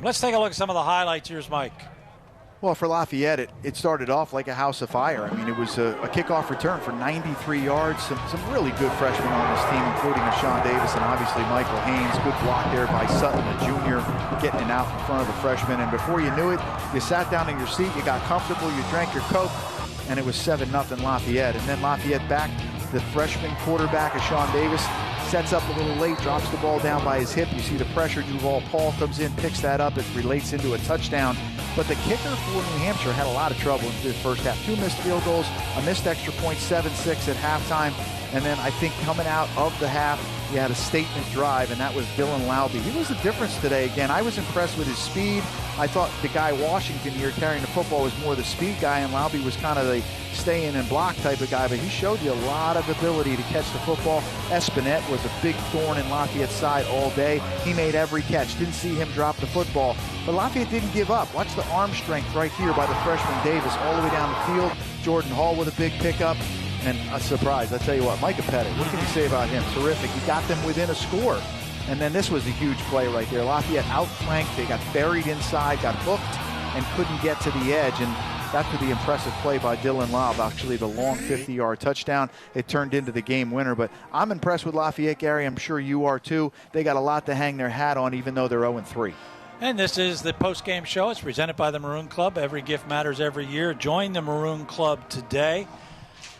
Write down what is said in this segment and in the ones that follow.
Let's take a look at some of the highlights. Here's Mike. Well, for Lafayette, it started off like a house of fire. I mean, it was a kickoff return for 93 yards. Some really good freshmen on this team, including Sean Davis and obviously Michael Haynes. Good block there by Sutton, the junior, getting it out in front of the freshman. And before you knew it, you sat down in your seat, you got comfortable, you drank your Coke, and it was 7-0 Lafayette. And then Lafayette back, the freshman quarterback, Sean Davis, sets up a little late, drops the ball down by his hip. You see the pressure. Duval Paul comes in, picks that up. It relates into a touchdown. But the kicker for New Hampshire had a lot of trouble in the first half. 2 missed field goals, a missed extra point, 7-6 at halftime. And then I think coming out of the half, you had a statement drive, and that was Dylan Lowby. He was the difference today. Again, I was impressed with his speed. I thought the guy Washington here carrying the football was more the speed guy, and Lowby was kind of the stay in and block type of guy, but he showed you a lot of ability to catch the football. Espinette was a big thorn in Lafayette's side all day. He made every catch. Didn't see him drop the football. But Lafayette didn't give up. Watch the arm strength right here by the freshman Davis all the way down the field. Jordan Hall with a big pickup. And a surprise, I tell you what, Micah Pettit, what can you say about him? Terrific. He got them within a score. And then this was a huge play right there. Lafayette outflanked. They got buried inside, got hooked, and couldn't get to the edge. And after the impressive play by Dylan Lobb, actually the long 50-yard touchdown, it turned into the game winner. But I'm impressed with Lafayette, Gary. I'm sure you are too. They got a lot to hang their hat on, even though they're 0-3. And this is the Postgame Show. It's presented by the Maroon Club. Every gift matters every year. Join the Maroon Club today,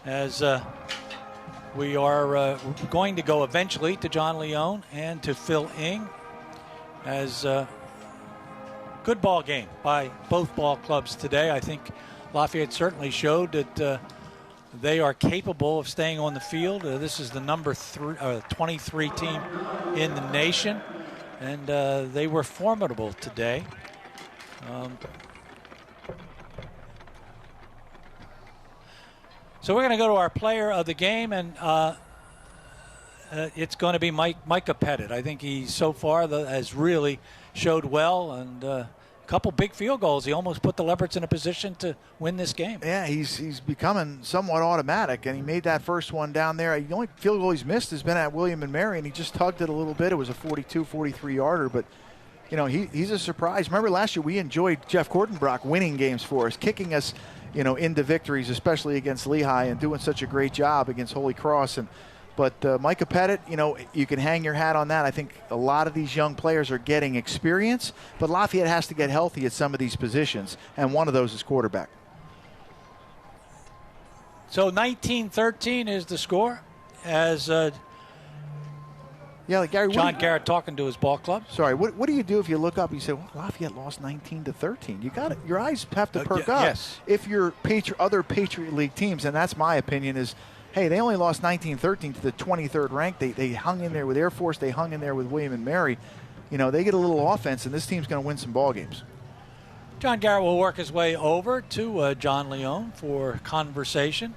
as we are going to go eventually to John Leone and to Phil Ing, as good ball game by both ball clubs today. I think Lafayette certainly showed that they are capable of staying on the field. This is the number 23 team in the nation, and they were formidable today. So we're going to go to our player of the game, and it's going to be Micah Pettit. I think he so far has really showed well, and a couple big field goals. He almost put the Leopards in a position to win this game. Yeah, he's becoming somewhat automatic, and he made that first one down there. The only field goal he's missed has been at William and Mary, and he just tugged it a little bit. It was a 42, 43-yarder, but you know, he's a surprise. Remember last year we enjoyed Jeff Kortenbrock winning games for us, kicking us, you know, into victories, especially against Lehigh, and doing such a great job against Holy Cross. But Micah Pettit, you know, you can hang your hat on that. I think a lot of these young players are getting experience, but Lafayette has to get healthy at some of these positions, and one of those is quarterback. So 19-13 is the score, as yeah, like Gary, John Garrett talking to his ball club. Sorry, what do you do if you look up and you say, well, Lafayette lost 19-13? You got it. Your eyes have to perk up. Yes. If you're other Patriot League teams, and that's my opinion, is, hey, they only lost 19-13 to the 23rd ranked. They hung in there with Air Force. They hung in there with William and Mary. You know, they get a little offense, and this team's going to win some ball games. John Garrett will work his way over to John Leone for conversation.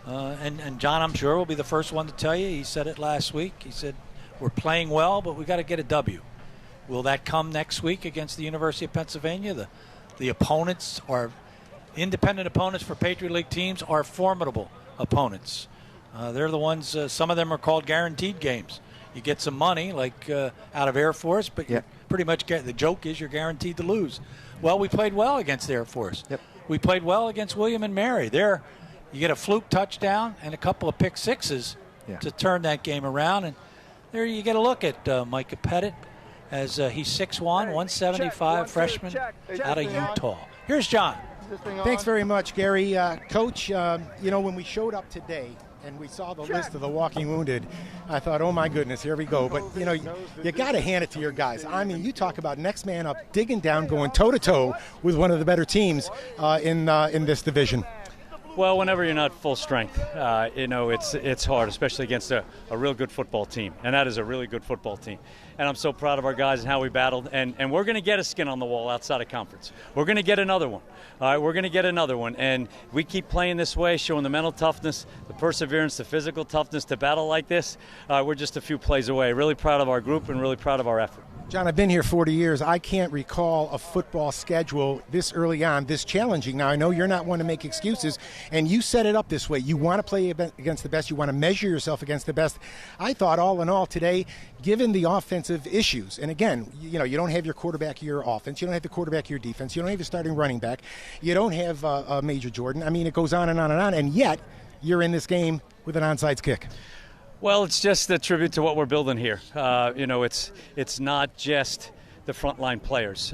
And John, I'm sure, will be the first one to tell you. He said it last week. He said, we're playing well, but we got to get a W. Will that come next week against the University of Pennsylvania? The opponents are independent opponents for Patriot League teams, are formidable opponents. They're the ones, some of them are called guaranteed games. You get some money, like out of Air Force, but you pretty much get, the joke is you're guaranteed to lose. Well, we played well against Air Force. Yep. We played well against William and Mary. There, you get a fluke touchdown and a couple of pick sixes to turn that game around. And there you get a look at Micah Pettit, as he's 6'1", 175, freshman out of Utah. Here's John. Thanks very much, Gary. Coach, you know, when we showed up today and we saw the list of the walking wounded, I thought, oh, my goodness, here we go. But, you know, you got to hand it to your guys. I mean, you talk about next man up, digging down, going toe-to-toe with one of the better teams in this division. Well, whenever you're not full strength, you know, it's hard, especially against a real good football team. And that is a really good football team. And I'm so proud of our guys and how we battled. And we're going to get a skin on the wall outside of conference. We're going to get another one. All right, we're going to get another one. And we keep playing this way, showing the mental toughness, the perseverance, the physical toughness to battle like this. We're just a few plays away. Really proud of our group and really proud of our effort. John, I've been here 40 years. I can't recall a football schedule this early on, this challenging. Now, I know you're not one to make excuses, and you set it up this way. You want to play against the best. You want to measure yourself against the best. I thought all in all today, given the offensive issues, and again, you don't have your quarterback of your offense. You don't have the quarterback of your defense. You don't have your starting running back. You don't have Major Jordan. I mean, it goes on and on and on, and yet you're in this game with an onside kick. Well, it's just a tribute to what we're building here. It's not just the frontline players.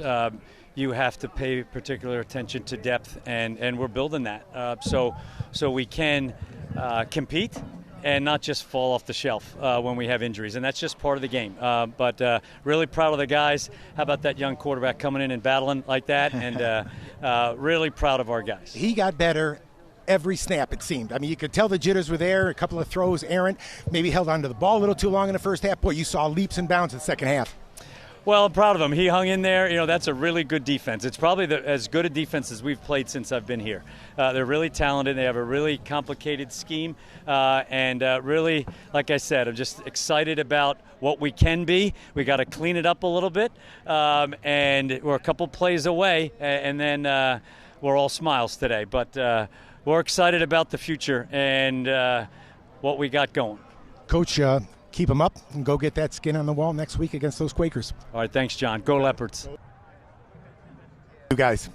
You have to pay particular attention to depth, and we're building that so we can compete and not just fall off the shelf when we have injuries, and that's just part of the game. But really proud of the guys. How about that young quarterback coming in and battling like that? And really proud of our guys. He got better every snap, it seemed. I mean, you could tell the jitters were there, a couple of throws errant, maybe held onto the ball a little too long in the first half. Boy, you saw leaps and bounds in the second half. Well, I'm proud of him. He hung in there. That's a really good defense. It's probably as good a defense as we've played since I've been here. They're really talented. They have a really complicated scheme. And really, like I said, I'm just excited about what we can be. We got to clean it up a little bit. And we're a couple plays away. And then we're all smiles today. But we're excited about the future and what we got going. Coach, keep them up and go get that skin on the wall next week against those Quakers. All right, thanks, John. Go Leopards. You guys.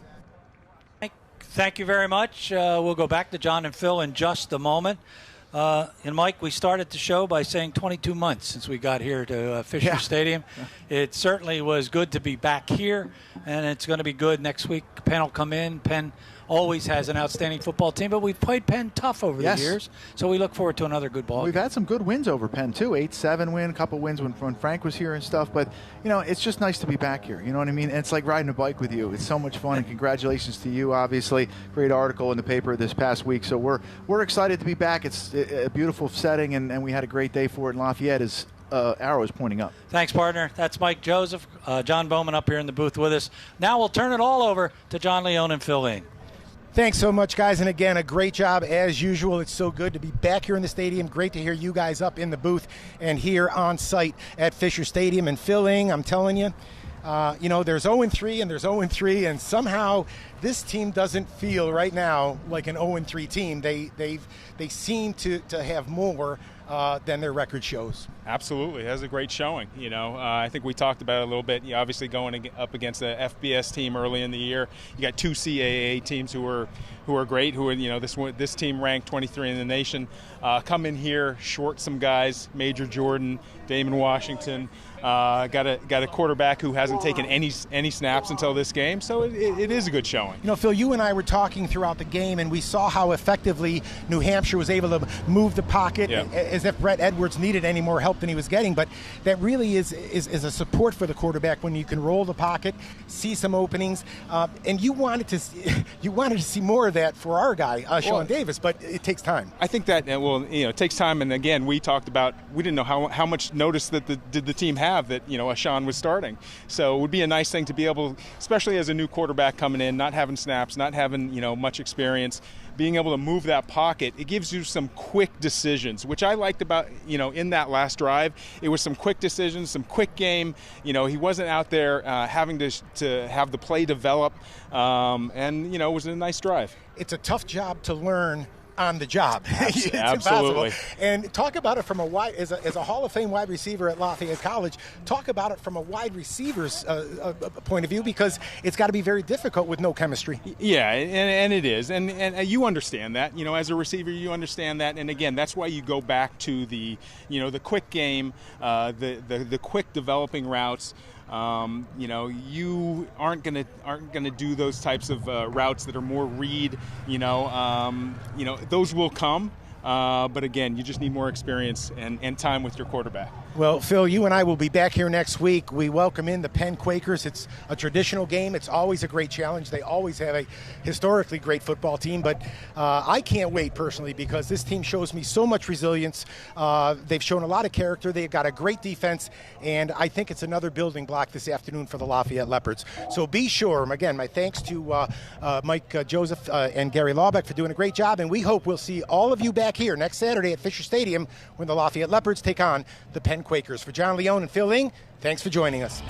Thank you very much. We'll go back to John and Phil in just a moment. And Mike, we started the show by saying 22 months since we got here to Fisher Stadium. It certainly was good to be back here, and it's going to be good next week. Penn will come in. Penn always has an outstanding football team, but we've played Penn tough over the years, so we look forward to another good ball. We've had some good wins over Penn, too. 8-7 win, a couple wins when Frank was here and stuff, but, it's just nice to be back here. You know what I mean? And it's like riding a bike with you. It's so much fun, and congratulations to you, obviously. Great article in the paper this past week, so we're excited to be back. It's a beautiful setting, and we had a great day for it in Lafayette as arrow is pointing up. Thanks, partner. That's Mike Joseph, John Bowman up here in the booth with us. Now we'll turn it all over to John Leone and Phil Ing. Thanks so much, guys. And again, a great job as usual. It's so good to be back here in the stadium. Great to hear you guys up in the booth and here on site at Fisher Stadium. And Phil Ing, I'm telling you, there's 0-3 and there's 0-3, and somehow this team doesn't feel right now like an 0-3 team. They seem to have more than their record shows. Absolutely. That's a great showing. I think we talked about it a little bit. Obviously going up against the FBS team early in the year. You got two CAA teams who are great, this team ranked 23 in the nation. Come in here, short some guys, Major Jordan, Damon Washington, got a quarterback who hasn't taken any snaps until this game, so it is a good showing. Phil, you and I were talking throughout the game, and we saw how effectively New Hampshire was able to move the pocket as if Brett Edwards needed any more help than he was getting. But that really is a support for the quarterback when you can roll the pocket, see some openings, and you wanted to see more of that for our guy, Sean Davis, but it takes time. I think that it takes time, and again, we talked about we didn't know how much notice did the team have that Sean was starting. So it would be a nice thing to be able, especially as a new quarterback coming in, not having snaps, not having much experience, being able to move that pocket. It gives you some quick decisions, which I liked about in that last drive. It was some quick decisions, some quick game. He wasn't out there having to have the play develop, and it was a nice drive. It's a tough job to learn on the job. It's absolutely. Impossible. And talk about it from as a Hall of Fame wide receiver at Lafayette College. Talk about it from a wide receiver's point of view, because it's got to be very difficult with no chemistry. Yeah, and it is, and you understand that. As a receiver, you understand that, and again, that's why you go back to the quick game, the quick developing routes. You aren't gonna do those types of routes that are more read. Those will come. But again, you just need more experience and time with your quarterback. Well, Phil, you and I will be back here next week. We welcome in the Penn Quakers. It's a traditional game. It's always a great challenge. They always have a historically great football team. But I can't wait personally, because this team shows me so much resilience. They've shown a lot of character. They've got a great defense. And I think it's another building block this afternoon for the Lafayette Leopards. So be sure, again, my thanks to Mike Joseph and Gary Lawbeck for doing a great job. And we hope we'll see all of you back here next Saturday at Fisher Stadium when the Lafayette Leopards take on the Penn Quakers. For John Leone and Phil Ing, thanks for joining us.